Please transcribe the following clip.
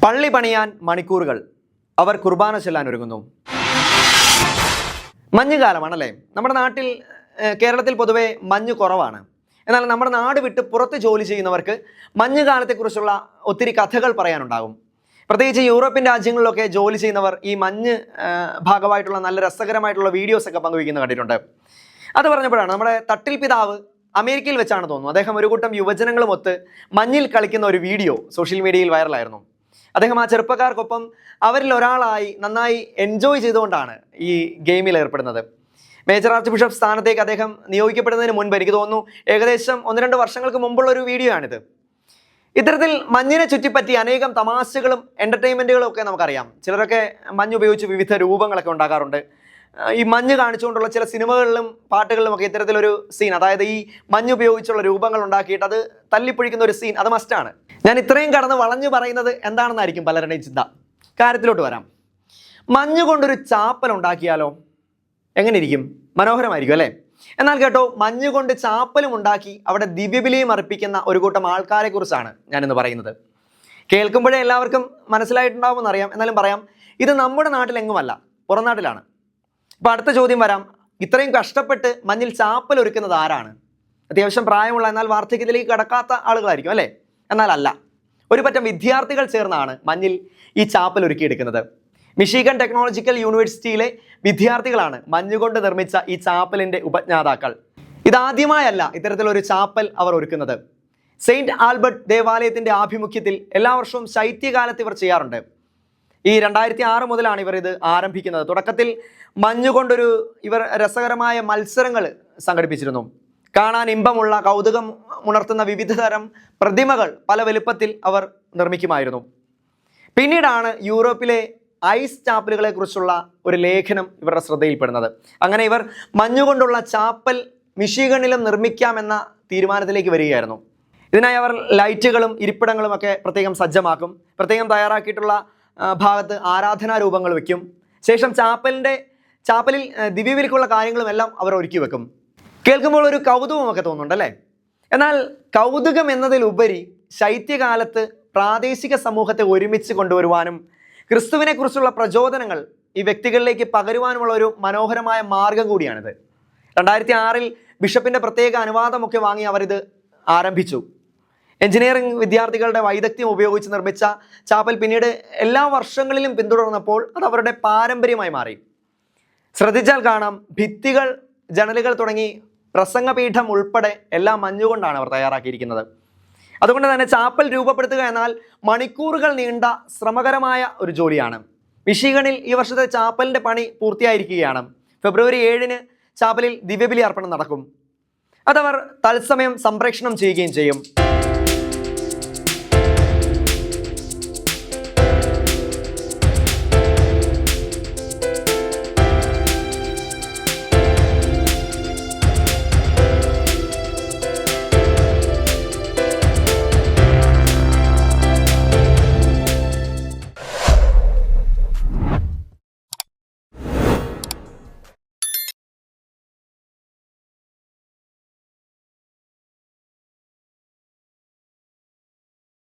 പള്ളി പണിയാൻ മണിക്കൂറുകൾ, അവർ കുർബാന ചൊല്ലാൻ ഒരുങ്ങുന്നു. മഞ്ഞുകാലമാണല്ലേ. നമ്മുടെ നാട്ടിൽ കേരളത്തിൽ പൊതുവെ മഞ്ഞ് കുറവാണ്. എന്നാൽ നമ്മുടെ നാട് വിട്ട് പുറത്ത് ജോലി ചെയ്യുന്നവർക്ക് മഞ്ഞുകാലത്തെക്കുറിച്ചുള്ള ഒത്തിരി കഥകൾ പറയാനുണ്ടാകും. പ്രത്യേകിച്ച് യൂറോപ്യൻ രാജ്യങ്ങളിലൊക്കെ ജോലി ചെയ്യുന്നവർ ഈ മഞ്ഞ് ഭാഗമായിട്ടുള്ള നല്ല രസകരമായിട്ടുള്ള വീഡിയോസൊക്കെ പങ്കുവയ്ക്കുന്നത് കണ്ടിട്ടുണ്ട്. അത് പറഞ്ഞപ്പോഴാണ് നമ്മുടെ തട്ടിൽ പിതാവ് അമേരിക്കയിൽ വെച്ചാണ് തോന്നുന്നു, അദ്ദേഹം ഒരു കൂട്ടം യുവജനങ്ങളുമൊത്ത് മഞ്ഞിൽ കളിക്കുന്ന ഒരു വീഡിയോ സോഷ്യൽ മീഡിയയിൽ വൈറലായിരുന്നു. അദ്ദേഹം ആ ചെറുപ്പക്കാർക്കൊപ്പം അവരിൽ ഒരാളായി നന്നായി എൻജോയ് ചെയ്തുകൊണ്ടാണ് ഈ ഗെയിമിൽ ഏർപ്പെടുന്നത്. മേജർ ആർച്ച് ബിഷപ്പ് സ്ഥാനത്തേക്ക് അദ്ദേഹം നിയോഗിക്കപ്പെടുന്നതിന് മുൻപ് എനിക്ക് തോന്നുന്നു ഏകദേശം 1-2 വർഷങ്ങൾക്ക് മുമ്പുള്ള ഒരു വീഡിയോ ആണിത്. ഇത്തരത്തിൽ മഞ്ഞിനെ ചുറ്റിപ്പറ്റി അനേകം തമാശകളും എൻ്റർടൈൻമെൻറ്റുകളും ഒക്കെ നമുക്കറിയാം. ചിലരൊക്കെ മഞ്ഞ് ഉപയോഗിച്ച് വിവിധ രൂപങ്ങളൊക്കെ ഉണ്ടാക്കാറുണ്ട്. ഈ മഞ്ഞ് കാണിച്ചുകൊണ്ടുള്ള ചില സിനിമകളിലും പാട്ടുകളിലും ഒക്കെ ഇത്തരത്തിലൊരു സീൻ, അതായത് ഈ മഞ്ഞ് ഉപയോഗിച്ചുള്ള രൂപങ്ങൾ ഉണ്ടാക്കിയിട്ട് അത് തല്ലിപ്പൊഴിക്കുന്ന ഒരു സീൻ, അത് മസ്റ്റാണ്. ഞാൻ ഇത്രയും കടന്ന് വളഞ്ഞു പറയുന്നത് എന്താണെന്നായിരിക്കും പലരുടെയും ചിന്ത. കാര്യത്തിലോട്ട് വരാം. മഞ്ഞ് കൊണ്ടൊരു ചാപ്പൽ ഉണ്ടാക്കിയാലോ? എങ്ങനെ ഇരിക്കും? മനോഹരമായിരിക്കും അല്ലേ? എന്നാൽ കേട്ടോ, മഞ്ഞ് കൊണ്ട് ചാപ്പലും ഉണ്ടാക്കി അവിടെ ദിവ്യബലിയും അർപ്പിക്കുന്ന ഒരു കൂട്ടം ആൾക്കാരെ കുറിച്ചാണ് ഞാനിന്ന് പറയുന്നത്. കേൾക്കുമ്പോഴേ എല്ലാവർക്കും മനസ്സിലായിട്ടുണ്ടാവുമെന്ന് അറിയാം, എന്നാലും പറയാം. ഇത് നമ്മുടെ നാട്ടിലെങ്ങുമല്ല, പുറം നാട്ടിലാണ്. അപ്പോൾ അടുത്ത ചോദ്യം വരാം, ഇത്രയും കഷ്ടപ്പെട്ട് മഞ്ഞിൽ ചാപ്പൽ ഒരുക്കുന്നത് ആരാണ്? അത്യാവശ്യം പ്രായമുള്ള എന്നാൽ വാർദ്ധക്യത്തിലേക്ക് കടക്കാത്ത ആളുകളായിരിക്കും അല്ലേ? എന്നാൽ അല്ല, ഒരു പറ്റം വിദ്യാർത്ഥികൾ ചേർന്നാണ് മഞ്ഞിൽ ഈ ചാപ്പൽ ഒരുക്കിയെടുക്കുന്നത്. മിഷിഗൺ ടെക്നോളജിക്കൽ യൂണിവേഴ്സിറ്റിയിലെ വിദ്യാർത്ഥികളാണ് മഞ്ഞുകൊണ്ട് നിർമ്മിച്ച ഈ ചാപ്പലിൻ്റെ ഉപജ്ഞാതാക്കൾ. ഇതാദ്യമായല്ല ഇത്തരത്തിലൊരു ചാപ്പൽ അവർ ഒരുക്കുന്നത്. സെയിൻറ്റ് ആൽബർട്ട് ദേവാലയത്തിൻ്റെ ആഭിമുഖ്യത്തിൽ എല്ലാ വർഷവും ശൈത്യകാലത്ത് ഇവർ ചെയ്യാറുണ്ട്. ഈ 2006 മുതലാണ് ഇവർ ഇത് ആരംഭിക്കുന്നത്. തുടക്കത്തിൽ മഞ്ഞുകൊണ്ടൊരു ഇവർ രസകരമായ മത്സരങ്ങൾ സംഘടിപ്പിച്ചിരുന്നു. കാണാൻ ഇമ്പമുള്ള, കൗതുകം ഉണർത്തുന്ന വിവിധ തരം പ്രതിമകൾ പല വലുപ്പത്തിൽ അവർ നിർമ്മിക്കുമായിരുന്നു. പിന്നീടാണ് യൂറോപ്പിലെ ഐസ് ചാപ്പലുകളെ കുറിച്ചുള്ള ഒരു ലേഖനം ഇവരുടെ ശ്രദ്ധയിൽപ്പെടുന്നത്. അങ്ങനെ ഇവർ മഞ്ഞുകൊണ്ടുള്ള ചാപ്പൽ മിഷിഗണിലും നിർമ്മിക്കാമെന്ന തീരുമാനത്തിലേക്ക് വരികയായിരുന്നു. ഇതിനായി അവർ ലൈറ്റുകളും ഇരിപ്പിടങ്ങളും ഒക്കെ പ്രത്യേകം സജ്ജമാക്കും. പ്രത്യേകം തയ്യാറാക്കിയിട്ടുള്ള ഭാഗത്ത് ആരാധനാ രൂപങ്ങൾ വയ്ക്കും. ശേഷം ചാപ്പലിൽ ദിവ്യബലിക്കുള്ള കാര്യങ്ങളും എല്ലാം അവർ ഒരുക്കി വെക്കും. കേൾക്കുമ്പോൾ ഒരു കൗതുകമൊക്കെ തോന്നുന്നുണ്ടല്ലേ? എന്നാൽ കൗതുകം എന്നതിലുപരി ശൈത്യകാലത്ത് പ്രാദേശിക സമൂഹത്തെ ഒരുമിച്ച് കൊണ്ടുവരുവാനും ക്രിസ്തുവിനെ കുറിച്ചുള്ള പ്രചോദനങ്ങൾ ഈ വ്യക്തികളിലേക്ക് പകരുവാനുമുള്ള ഒരു മനോഹരമായ മാർഗം കൂടിയാണിത്. 2006 ബിഷപ്പിൻ്റെ പ്രത്യേക അനുവാദമൊക്കെ വാങ്ങി അവരിത് ആരംഭിച്ചു. എഞ്ചിനീയറിംഗ് വിദ്യാർത്ഥികളുടെ വൈദഗ്ധ്യം ഉപയോഗിച്ച് നിർമ്മിച്ച ചാപ്പൽ പിന്നീട് എല്ലാ വർഷങ്ങളിലും പിന്തുടർന്നപ്പോൾ അത് അവരുടെ പാരമ്പര്യമായി മാറി. ശ്രദ്ധിച്ചാൽ കാണാം, ഭിത്തികൾ, ജനലുകൾ തുടങ്ങി പ്രസംഗപീഠം ഉൾപ്പെടെ എല്ലാം മഞ്ഞുകൊണ്ടാണ് അവർ തയ്യാറാക്കിയിരിക്കുന്നത്. അതുകൊണ്ട് തന്നെ ചാപ്പൽ രൂപപ്പെടുത്തുക എന്നാൽ മണിക്കൂറുകൾ നീണ്ട ശ്രമകരമായ ഒരു ജോലിയാണ്. മിഷിഗണിൽ ഈ വർഷത്തെ ചാപ്പലിൻ്റെ പണി പൂർത്തിയായിരിക്കുകയാണ്. ഫെബ്രുവരി 7 ചാപ്പലിൽ ദിവ്യബലി അർപ്പണം നടക്കും. അതവർ തത്സമയം സംപ്രേഷണം ചെയ്യുകയും ചെയ്യും.